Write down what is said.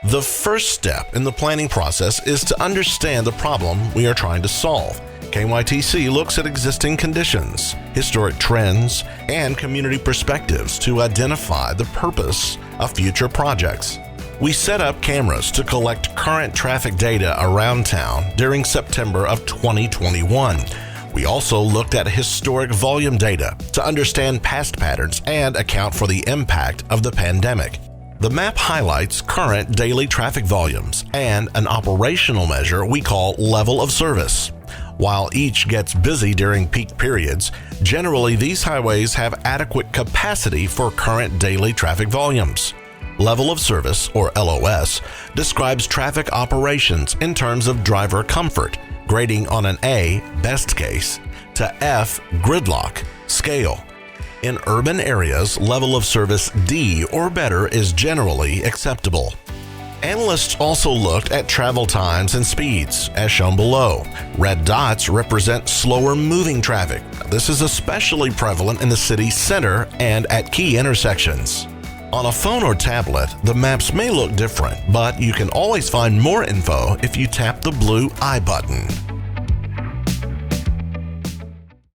The first step in the planning process is to understand the problem we are trying to solve. KYTC looks at existing conditions, historic trends, and community perspectives to identify the purpose of future projects. We set up cameras to collect current traffic data around town during September of 2021. We also looked at historic volume data to understand past patterns and account for the impact of the pandemic. The map highlights current daily traffic volumes and an operational measure we call level of service. While each gets busy during peak periods, generally these highways have adequate capacity for current daily traffic volumes. Level of service, or LOS, describes traffic operations in terms of driver comfort, grading on an A, best case, to F, gridlock, scale. In urban areas, level of service D or better is generally acceptable. Analysts also looked at travel times and speeds, as shown below. Red dots represent slower moving traffic. This is especially prevalent in the city center and at key intersections. On a phone or tablet, the maps may look different, but you can always find more info if you tap the blue I button.